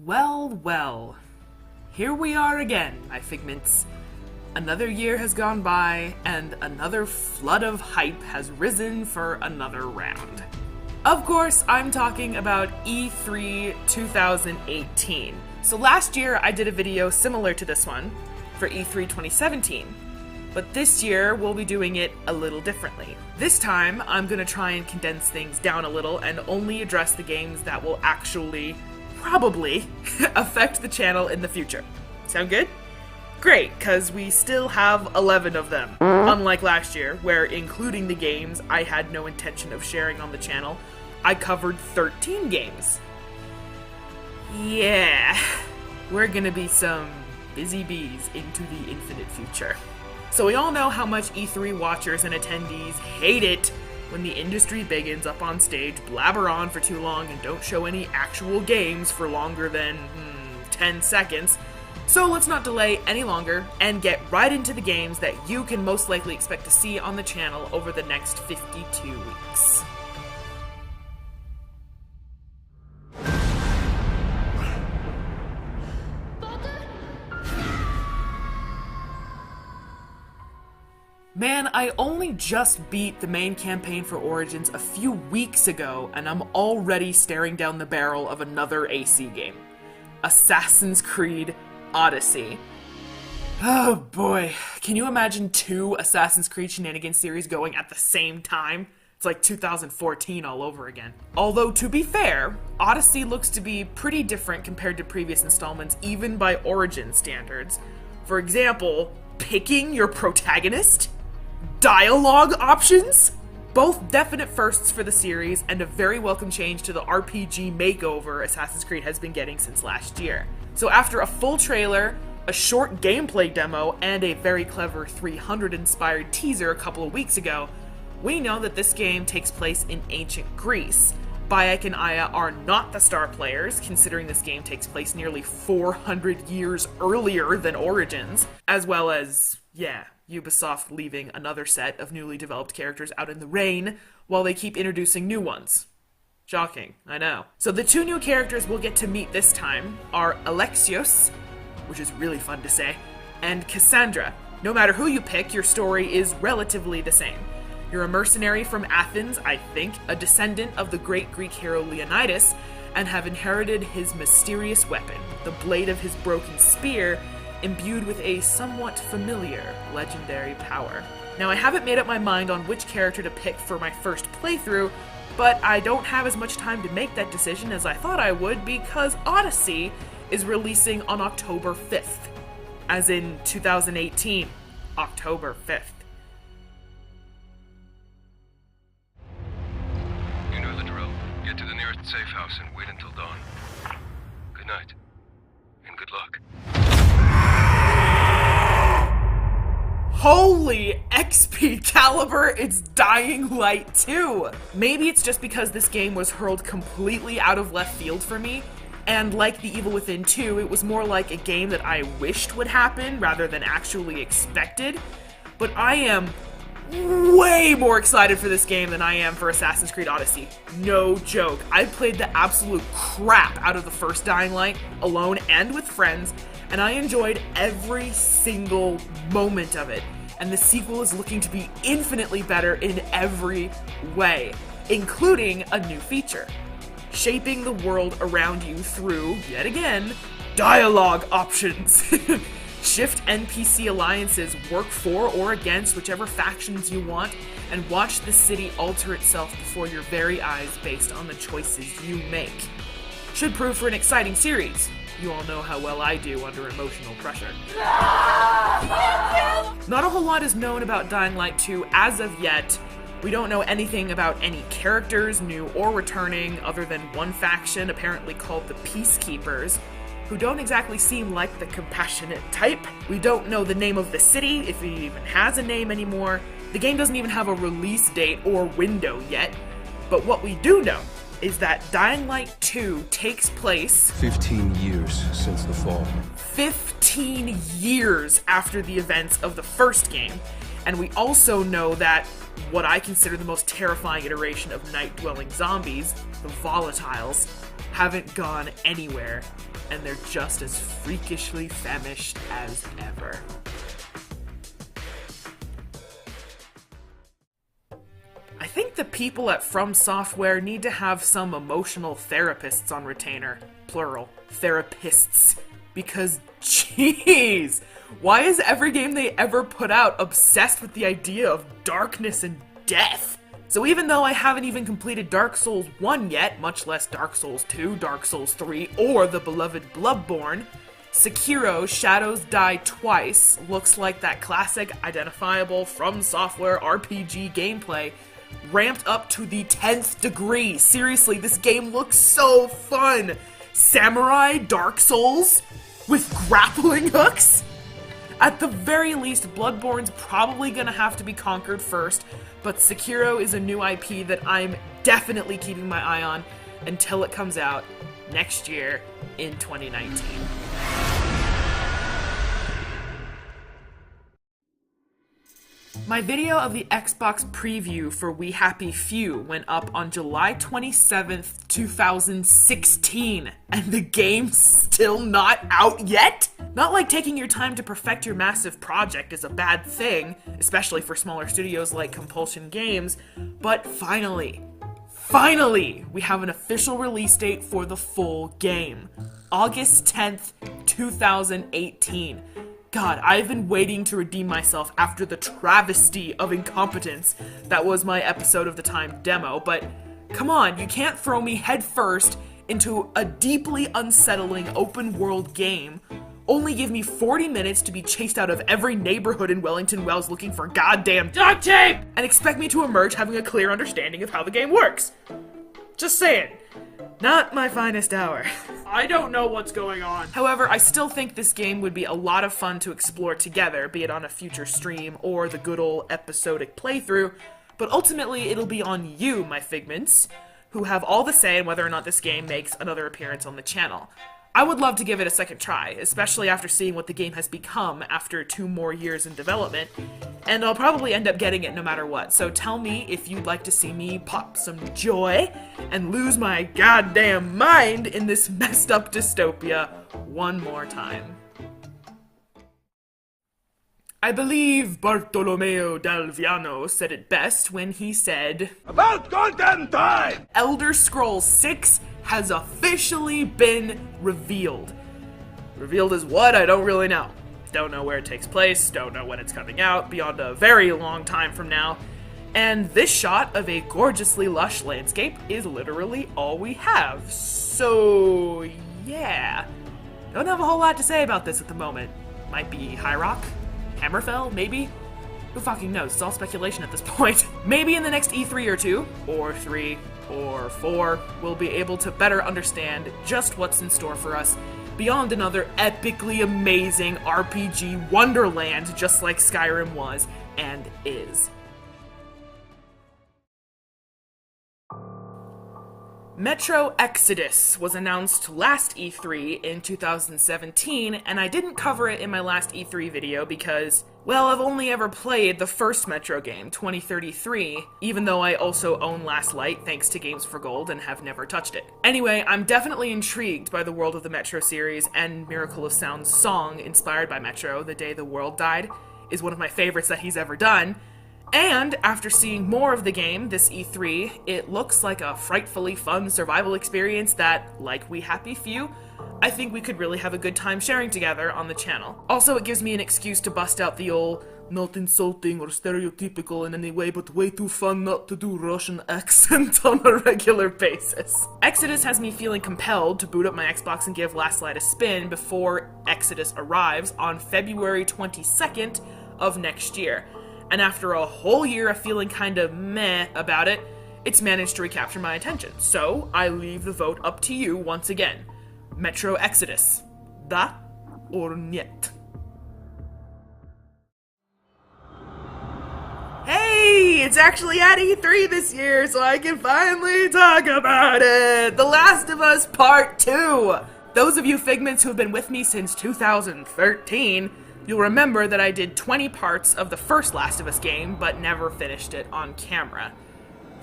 Well, well. Here we are again, my figments. Another year has gone by, and another flood of hype has risen for another round. Of course, I'm talking about E3 2018. So last year, I did a video similar to this one for E3 2017. But this year, we'll be doing it a little differently. This time, I'm going to try and condense things down a little and only address the games that will actually, probably, affect the channel in the future. Sound good? Great, because we still have 11 of them. Unlike last year, where including the games I had no intention of sharing on the channel, I covered 13 games. Yeah, we're gonna be some busy bees into the infinite future. So we all know how much E3 watchers and attendees hate it when the industry biggins up on stage, blabber on for too long, and don't show any actual games for longer than 10 seconds. So let's not delay any longer and get right into the games that you can most likely expect to see on the channel over the next 52 weeks. Man, I only just beat the main campaign for Origins a few weeks ago, and I'm already staring down the barrel of another AC game. Assassin's Creed Odyssey. Oh boy, can you imagine 2 Assassin's Creed Shenanigans series going at the same time? It's like 2014 all over again. Although, to be fair, Odyssey looks to be pretty different compared to previous installments, even by Origin standards. For example, picking your protagonist? Dialogue options? Both definite firsts for the series, and a very welcome change to the RPG makeover Assassin's Creed has been getting since last year. So after a full trailer, a short gameplay demo, and a very clever 300-inspired teaser a couple of weeks ago, we know that this game takes place in ancient Greece. Bayek and Aya are not the star players, considering this game takes place nearly 400 years earlier than Origins, as well as, Ubisoft leaving another set of newly developed characters out in the rain while they keep introducing new ones. Shocking, I know. So the 2 new characters we'll get to meet this time are Alexios, which is really fun to say, and Cassandra. No matter who you pick, your story is relatively the same. You're a mercenary from Athens, I think, a descendant of the great Greek hero Leonidas, and have inherited his mysterious weapon, the blade of his broken spear, imbued with a somewhat familiar legendary power. Now, I haven't made up my mind on which character to pick for my first playthrough, but I don't have as much time to make that decision as I thought I would because Odyssey is releasing on October 5th. As in 2018, October 5th. You know the drill. Get to the nearest safe house and wait until dawn. Good night. And good luck. Holy XP caliber, it's Dying Light 2! Maybe it's just because this game was hurled completely out of left field for me, and like The Evil Within 2, it was more like a game that I wished would happen rather than actually expected, but I am way more excited for this game than I am for Assassin's Creed Odyssey. No joke. I played the absolute crap out of the first Dying Light, alone and with friends, and I enjoyed every single moment of it. And the sequel is looking to be infinitely better in every way, including a new feature. Shaping the world around you through, yet again, dialogue options. Shift NPC alliances, work for or against whichever factions you want, and watch the city alter itself before your very eyes based on the choices you make. Should prove for an exciting series. You all know how well I do under emotional pressure. Not a whole lot is known about Dying Light 2 as of yet. We don't know anything about any characters, new or returning, other than one faction apparently called the Peacekeepers, who don't exactly seem like the compassionate type. We don't know the name of the city, if it even has a name anymore. The game doesn't even have a release date or window yet. But what we do know is that Dying Light 2 takes place 15 years since the fall. 15 years after the events of the first game. And we also know that what I consider the most terrifying iteration of night-dwelling zombies, the volatiles, haven't gone anywhere and they're just as freakishly famished as ever. I think the people at From Software need to have some emotional therapists on retainer. Plural. Therapists. Because, jeez, why is every game they ever put out obsessed with the idea of darkness and death? So even though I haven't even completed Dark Souls 1 yet, much less Dark Souls 2, Dark Souls 3, or the beloved Bloodborne, Sekiro Shadows Die Twice looks like that classic, identifiable From Software RPG gameplay ramped up to the 10th degree. Seriously, this game looks so fun! Samurai Dark Souls with grappling hooks? At the very least, Bloodborne's probably gonna have to be conquered first, but Sekiro is a new IP that I'm definitely keeping my eye on until it comes out next year in 2019. My video of the Xbox preview for We Happy Few went up on July 27th, 2016, and the game's still not out yet? Not like taking your time to perfect your massive project is a bad thing, especially for smaller studios like Compulsion Games, but finally, we have an official release date for the full game. August 10th, 2018. God, I've been waiting to redeem myself after the travesty of incompetence that was my episode of the Time demo, but come on, you can't throw me headfirst into a deeply unsettling open-world game, only give me 40 minutes to be chased out of every neighborhood in Wellington Wells looking for goddamn duct tape, and expect me to emerge having a clear understanding of how the game works. Just saying. Not my finest hour. I don't know what's going on. However, I still think this game would be a lot of fun to explore together, be it on a future stream or the good old episodic playthrough, but ultimately it'll be on you, my figments, who have all the say in whether or not this game makes another appearance on the channel. I would love to give it a second try, especially after seeing what the game has become after 2 more years in development, and I'll probably end up getting it no matter what, so tell me if you'd like to see me pop some joy and lose my goddamn mind in this messed up dystopia one more time. I believe Bartolomeo Dalviano said it best when he said, "About goddamn time! Elder Scrolls 6 has officially been revealed. Revealed as what? I don't really know. Don't know where it takes place, don't know when it's coming out, beyond a very long time from now. And this shot of a gorgeously lush landscape is literally all we have. So, yeah. Don't have a whole lot to say about this at the moment. Might be High Rock? Hammerfell, maybe? Who fucking knows? It's all speculation at this point. Maybe in the next E3 or 2, or 3, or 4, we'll be able to better understand just what's in store for us beyond another epically amazing RPG wonderland just like Skyrim was and is. Metro Exodus was announced last E3 in 2017, and I didn't cover it in my last E3 video because, well, I've only ever played the first Metro game, 2033, even though I also own Last Light thanks to Games for Gold and have never touched it. Anyway, I'm definitely intrigued by the world of the Metro series, and Miracle of Sound's song inspired by Metro, The Day the World Died, is one of my favorites that he's ever done. And after seeing more of the game this E3, it looks like a frightfully fun survival experience that, like We Happy Few, I think we could really have a good time sharing together on the channel. Also, it gives me an excuse to bust out the old not insulting or stereotypical in any way, but way too fun not to do Russian accent on a regular basis. Exodus has me feeling compelled to boot up my Xbox and give Last Light a spin before Exodus arrives on February 22nd of next year. And after a whole year of feeling kind of meh about it, it's managed to recapture my attention. So, I leave the vote up to you once again. Metro Exodus. Da or niet? Hey, it's actually at E3 this year, so I can finally talk about it! The Last of Us Part 2! Those of you Figments who have been with me since 2013, you'll remember that I did 20 parts of the first Last of Us game, but never finished it on camera.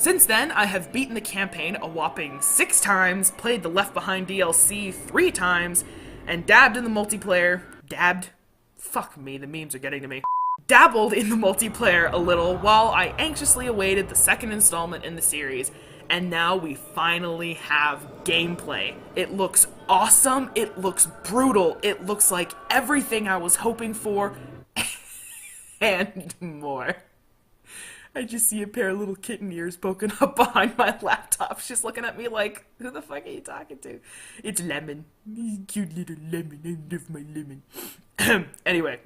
Since then, I have beaten the campaign a whopping 6 times, played the Left Behind DLC 3 times, and dabbed in the multiplayer. Dabbed? Fuck me, the memes are getting to me. Dabbled in the multiplayer a little while I anxiously awaited the second installment in the series, and now we finally have gameplay. It looks awesome, it looks brutal, it looks like everything I was hoping for, and more. I just see a pair of little kitten ears poking up behind my laptop. She's looking at me like, who the fuck are you talking to? It's Lemon. Cute little lemon. I love my lemon. Anyway,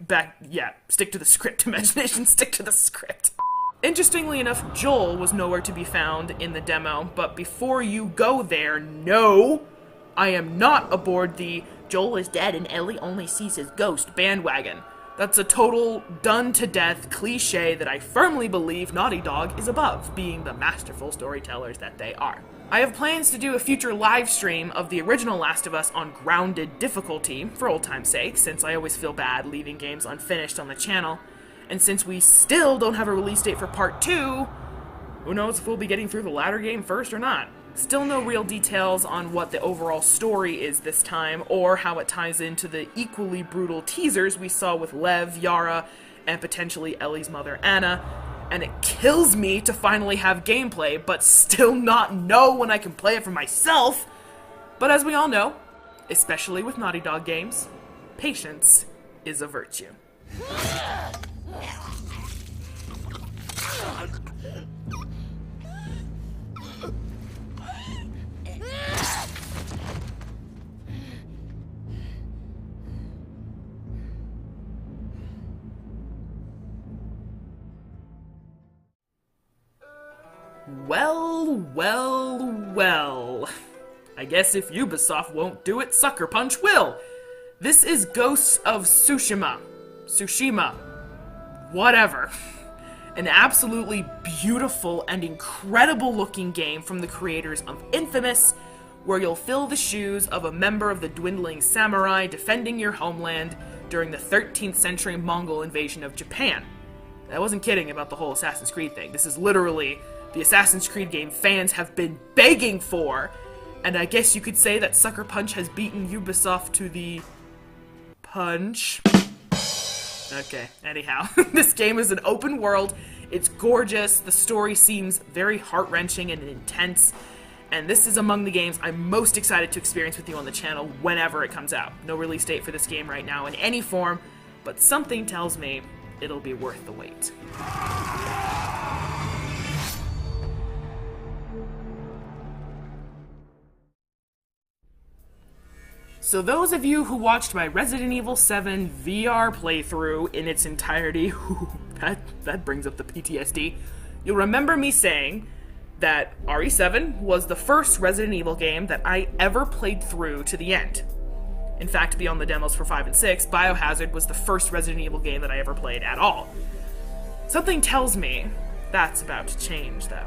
stick to the script, imagination, stick to the script. Interestingly enough, Joel was nowhere to be found in the demo, but before you go there, no, I am not aboard the Joel is dead and Ellie only sees his ghost bandwagon. That's a total done-to-death cliche that I firmly believe Naughty Dog is above, being the masterful storytellers that they are. I have plans to do a future live stream of the original Last of Us on grounded difficulty, for old time's sake, since I always feel bad leaving games unfinished on the channel. And since we still don't have a release date for Part 2, who knows if we'll be getting through the latter game first or not. Still no real details on what the overall story is this time, or how it ties into the equally brutal teasers we saw with Lev, Yara, and potentially Ellie's mother Anna. And it kills me to finally have gameplay, but still not know when I can play it for myself. But as we all know, especially with Naughty Dog games, patience is a virtue. Well. I guess if Ubisoft won't do it, Sucker Punch will. This is Ghosts of Tsushima. Whatever. An absolutely beautiful and incredible looking game from the creators of Infamous, where you'll fill the shoes of a member of the dwindling samurai defending your homeland during the 13th century Mongol invasion of Japan. I wasn't kidding about the whole Assassin's Creed thing. This is literally the Assassin's Creed game fans have been begging for, and I guess you could say that Sucker Punch has beaten Ubisoft to the punch. Okay, anyhow, this game is an open world, it's gorgeous, the story seems very heart-wrenching and intense, and this is among the games I'm most excited to experience with you on the channel whenever it comes out. No release date for this game right now in any form, but something tells me it'll be worth the wait. So those of you who watched my Resident Evil 7 VR playthrough in its entirety, that brings up the PTSD, you'll remember me saying that RE7 was the first Resident Evil game that I ever played through to the end. In fact, beyond the demos for 5 and 6, Biohazard was the first Resident Evil game that I ever played at all. Something tells me that's about to change, though.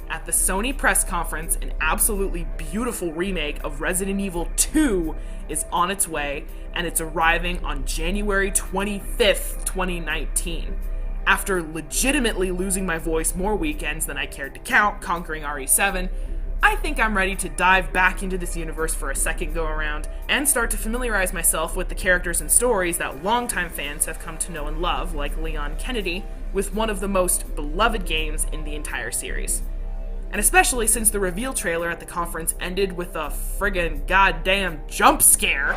At the Sony press conference, an absolutely beautiful remake of Resident Evil 2 is on its way, and it's arriving on January 25th, 2019. After legitimately losing my voice more weekends than I cared to count, conquering RE7, I think I'm ready to dive back into this universe for a second go-around, and start to familiarize myself with the characters and stories that longtime fans have come to know and love, like Leon Kennedy, with one of the most beloved games in the entire series. And especially since the reveal trailer at the conference ended with a friggin' goddamn jump scare,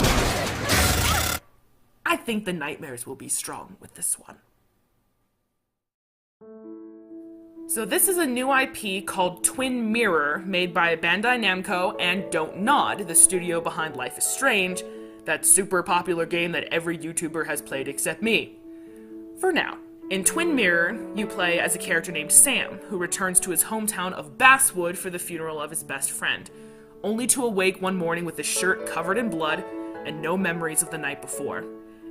I think the nightmares will be strong with this one. So this is a new IP called Twin Mirror, made by Bandai Namco and Don't Nod, the studio behind Life is Strange, that super popular game that every YouTuber has played except me. For now. In Twin Mirror, you play as a character named Sam, who returns to his hometown of Basswood for the funeral of his best friend, only to awake one morning with his shirt covered in blood and no memories of the night before.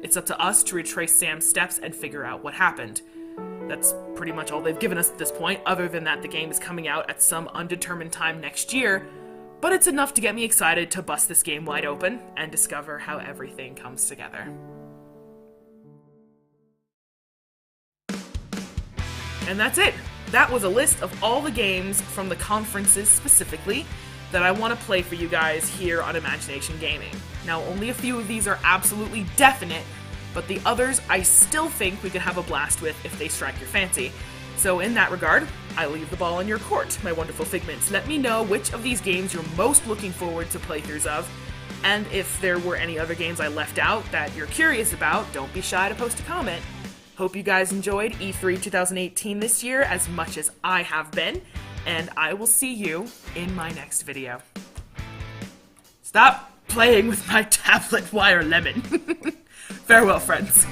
It's up to us to retrace Sam's steps and figure out what happened. That's pretty much all they've given us at this point, other than that the game is coming out at some undetermined time next year, but it's enough to get me excited to bust this game wide open and discover how everything comes together. And that's it! That was a list of all the games from the conferences specifically that I want to play for you guys here on Imagination Gaming. Now, only a few of these are absolutely definite, but the others I still think we could have a blast with if they strike your fancy. So in that regard, I leave the ball in your court, my wonderful figments. Let me know which of these games you're most looking forward to playthroughs of, and if there were any other games I left out that you're curious about, don't be shy to post a comment. Hope you guys enjoyed E3 2018 this year as much as I have been, and I will see you in my next video. Stop playing with my tablet wire lemon. Farewell, friends.